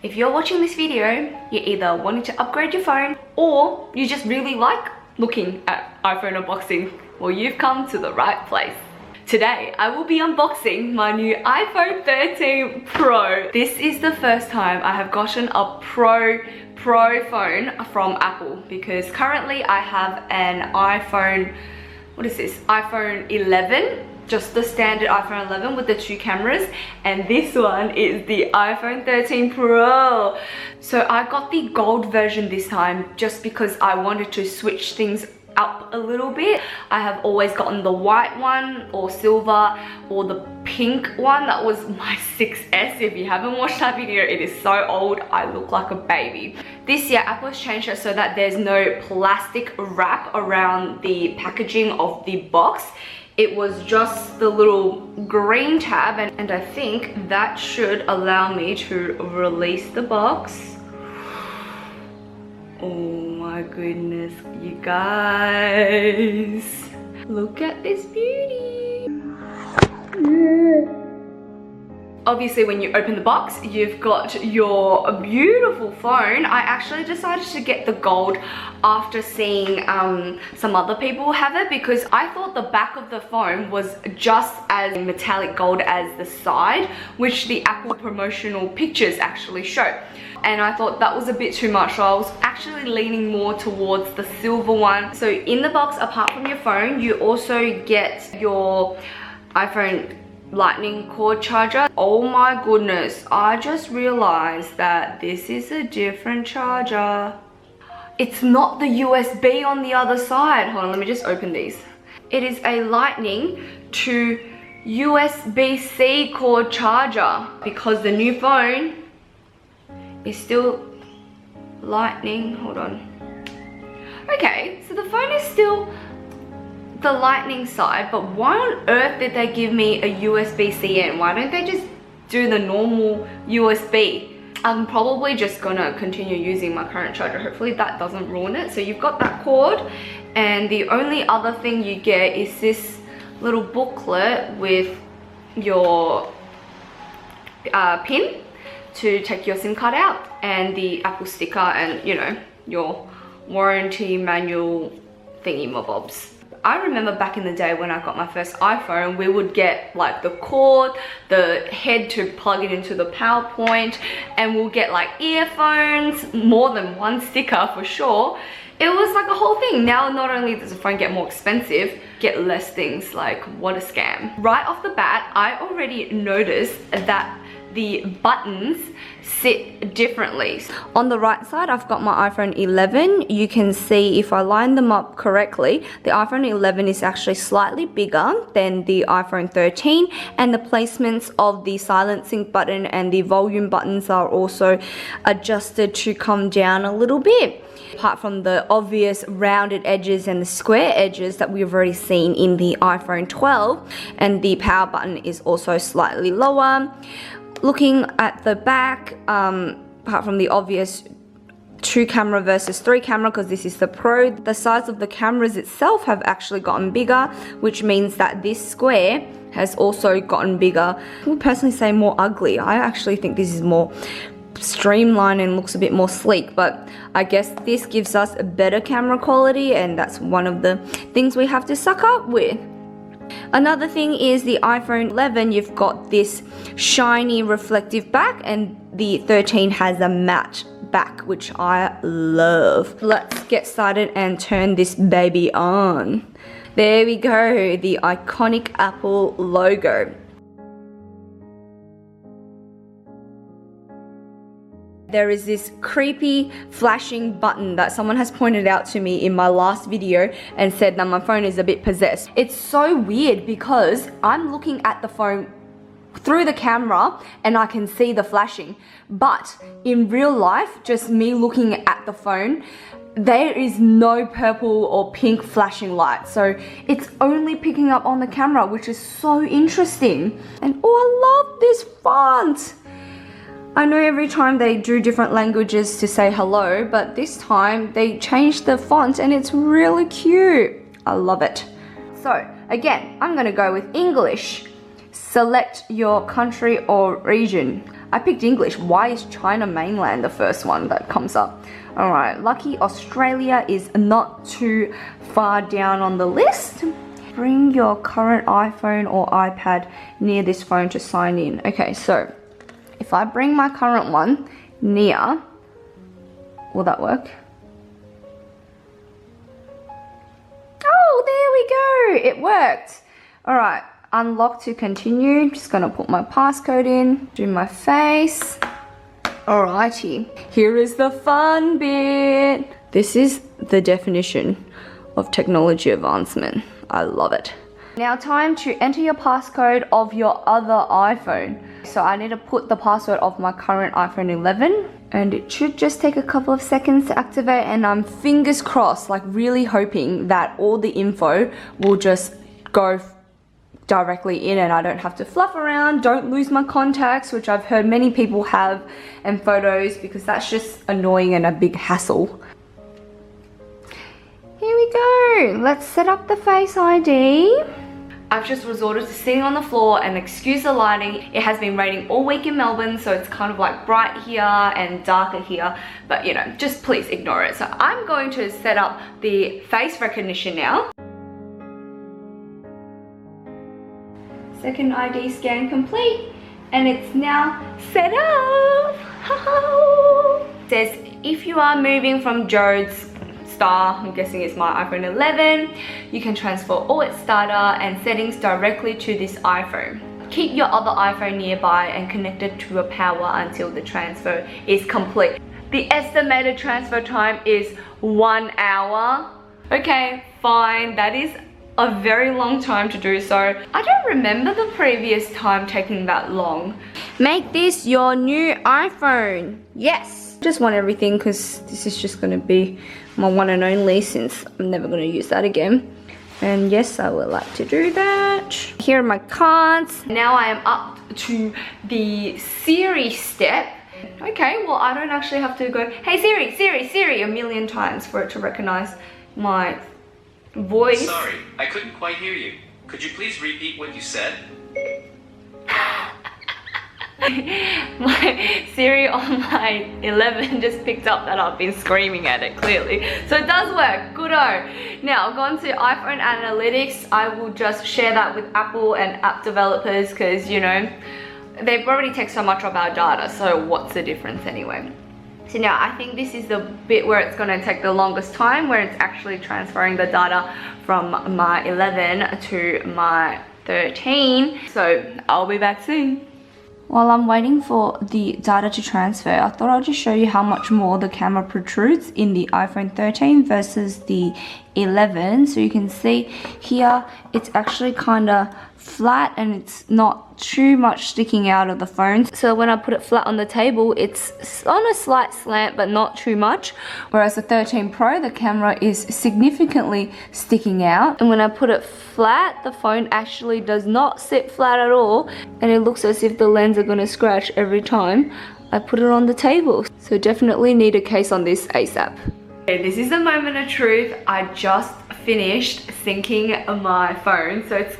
If you're watching this video, you're either wanting to upgrade your phone or you just really like looking at iPhone unboxing. Well, you've come to the right place. Today, I will be unboxing my new iPhone 13 Pro. This is the first time I have gotten a Pro phone from Apple because currently I have an iPhone, what is this? iPhone 11. Just the standard iPhone 11 with the 2 cameras, and this one is the iPhone 13 Pro. So I got the gold version this time just because I wanted to switch things up a little bit. I have always gotten the white one or silver or the pink one. That was my 6S. If you haven't watched that video, it is so old, I look like a baby. This year Apple has changed it so that there's no plastic wrap around the packaging of the box. It was just the little green tab, and I think that should allow me to release the box. Oh my goodness, you guys. Look at this beauty. Obviously, when you open the box, you've got your beautiful phone. I actually decided to get the gold after seeing some other people have it because I thought the back of the phone was just as metallic gold as the side, which the Apple promotional pictures actually show. And I thought that was a bit too much, so I was actually leaning more towards the silver one. So in the box, apart from your phone, you also get your iPhone lightning cord charger. Oh my goodness, I just realized that this is a different charger. It's not the USB on the other side. Hold on, let me just open these. It is a lightning to USB-C cord charger because the new phone is still lightning. Hold on. Okay, so the phone is still the lightning side, but why on earth did they give me a USB-C in? Why don't they just do the normal USB? I'm probably just gonna continue using my current charger. Hopefully that doesn't ruin it. So you've got that cord, and the only other thing you get is this little booklet with your pin to take your SIM card out, and the Apple sticker, and you know, your warranty manual thingy mobobs. I remember back in the day when I got my first iPhone, we would get like the cord, the head to plug it into the PowerPoint, and we'll get like earphones, more than one sticker for sure. It was like a whole thing. Now not only does the phone get more expensive, get less things. Like, what a scam. Right off the bat, I already noticed that the buttons sit differently. On the right side, I've got my iPhone 11. You can see if I line them up correctly, the iPhone 11 is actually slightly bigger than the iPhone 13, and the placements of the silencing button and the volume buttons are also adjusted to come down a little bit. Apart from the obvious rounded edges and the square edges that we've already seen in the iPhone 12, and the power button is also slightly lower. Looking at the back, apart from the obvious 2 camera versus 3 camera, because this is the Pro, the size of the cameras itself have actually gotten bigger, which means that this square has also gotten bigger. I would personally say more ugly. I actually think this is more streamlined and looks a bit more sleek, but I guess this gives us a better camera quality, and that's one of the things we have to suck up with. Another thing is the iPhone 11, you've got this shiny reflective back, and the 13 has a matte back, which I love. Let's get started and turn this baby on. There we go, the iconic Apple logo. There is this creepy flashing button that someone has pointed out to me in my last video and said that my phone is a bit possessed. It's so weird because I'm looking at the phone through the camera and I can see the flashing, but in real life, just me looking at the phone, there is no purple or pink flashing light, so it's only picking up on the camera, which is so interesting. And oh, I love this font. I know every time they do different languages to say hello, but this time they changed the font and it's really cute. I love it. So again, I'm gonna go with English. Select your country or region. I picked English. Why is China mainland the first one that comes up? Alright, lucky Australia is not too far down on the list. Bring your current iPhone or iPad near this phone to sign in. Okay, so if I bring my current one near, will that work? Oh, there we go. It worked. Alright, unlock to continue. Just gonna put my passcode in, do my face. Alrighty, here is the fun bit. This is the definition of technology advancement. I love it. Now time to enter your passcode of your other iPhone. So I need to put the password of my current iPhone 11 and it should just take a couple of seconds to activate, and I'm fingers crossed, like really hoping that all the info will just go directly in and I don't have to fluff around, don't lose my contacts, which I've heard many people have, and photos, because that's just annoying and a big hassle. Here we go, let's set up the Face ID. I've just resorted to sitting on the floor, and excuse the lighting, it has been raining all week in Melbourne, so it's kind of like bright here and darker here, but you know, just please ignore it. So I'm going to set up the face recognition now. Second ID scan complete, and it's now set up. It says if you are moving from Jode's star, I'm guessing it's my iPhone 11, you can transfer all its data and settings directly to this iPhone. Keep your other iPhone nearby and connected to a power until the transfer is complete. The estimated transfer time is 1 hour. Okay, fine, that is a very long time to do so. I don't remember the previous time taking that long. Make this your new iPhone. Yes. Just want everything because this is just going to be my one and only, since I'm never going to use that again. And yes, I would like to do that. Here are my cards. Now I am up to the Siri step. Okay, well I don't actually have to go, hey Siri, Siri, Siri, a million times for it to recognize my voice. Sorry, I couldn't quite hear you. Could you please repeat what you said? My Siri on my 11 just picked up that I've been screaming at it, clearly. So it does work, good-o. Now, gone to iPhone Analytics. I will just share that with Apple and app developers because, you know, they already take so much of our data, so what's the difference anyway? So now I think this is the bit where it's going to take the longest time, where it's actually transferring the data from my 11 to my 13. So I'll be back soon. While I'm waiting for the data to transfer, I thought I'll just show you how much more the camera protrudes in the iPhone 13 versus the 11. So you can see here it's actually kind of flat and it's not too much sticking out of the phone. So when I put it flat on the table, it's on a slight slant but not too much, whereas the 13 Pro, the camera is significantly sticking out, and when I put it flat, the phone actually does not sit flat at all, and it looks as if the lens are going to scratch every time I put it on the table. So definitely need a case on this ASAP. Okay, this is the moment of truth. I just finished syncing my phone, so it's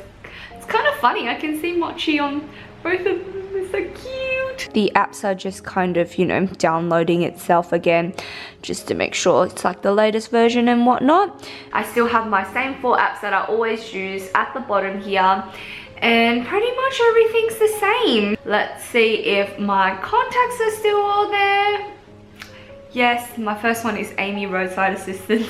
kind of funny. I can see Mochi on both of them. It's so cute. The apps are just kind of, you know, downloading itself again just to make sure it's like the latest version and whatnot. I still have my same 4 apps that I always use at the bottom here, and pretty much everything's the same. Let's see if my contacts are still all there. Yes, my first one is Amy Roadside Assistance.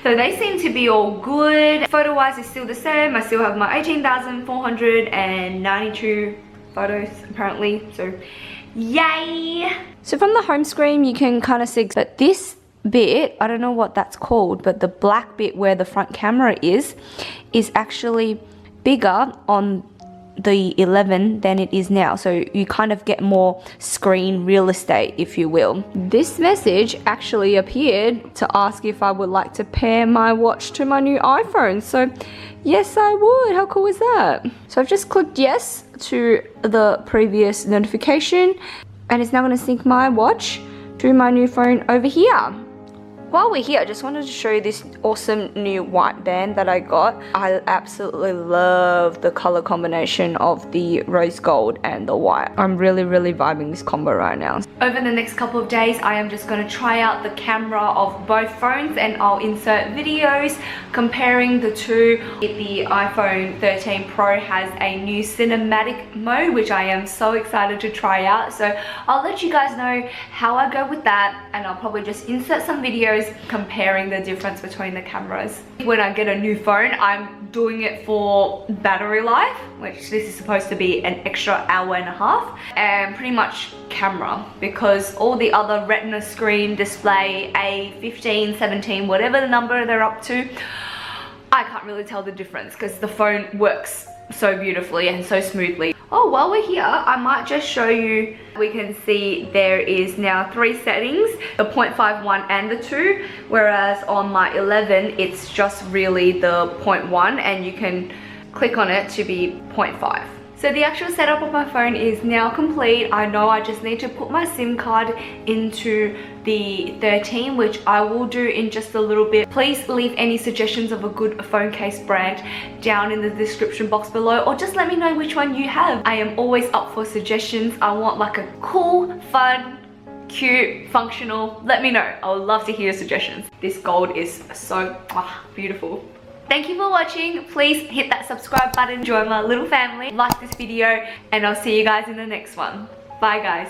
So they seem to be all good. Photo-wise, it's still the same. I still have my 18,492 photos apparently, so yay! So from the home screen, you can kind of see that this bit, I don't know what that's called, but the black bit where the front camera is actually bigger on the 11 than it is now, so you kind of get more screen real estate, if you will. This message actually appeared to ask if I would like to pair my watch to my new iPhone, so yes I would. How cool is that? So I've just clicked yes to the previous notification, and it's now going to sync my watch to my new phone over here. While we're here, I just wanted to show you this awesome new white band that I got. I absolutely love the color combination of the rose gold and the white. I'm really vibing this combo right now. Over the next couple of days, I am just going to try out the camera of both phones and I'll insert videos comparing the two. The iPhone 13 Pro has a new cinematic mode, which I am so excited to try out. So I'll let you guys know how I go with that, and I'll probably just insert some videos comparing the difference between the cameras. When I get a new phone, I'm doing it for battery life, which this is supposed to be an extra hour and a half, and pretty much camera, because all the other retina screen display, A15, 17, whatever the number they're up to, I can't really tell the difference because the phone works so beautifully and so smoothly. Oh, while we're here, I might just show you. We can see there is now 3 settings, the 0.51 and the 2, whereas on my 11 it's just really the 0.1 and you can click on it to be 0.5. So the actual setup of my phone is now complete. I know I just need to put my SIM card into the 13, which I will do in just a little bit. Please leave any suggestions of a good phone case brand down in the description box below, or just let me know which one you have. I am always up for suggestions. I want like a cool, fun, cute, functional. Let me know. I would love to hear suggestions. This gold is so beautiful. Thank you for watching. Please hit that subscribe button, join my little family, like this video, and I'll see you guys in the next one. Bye guys.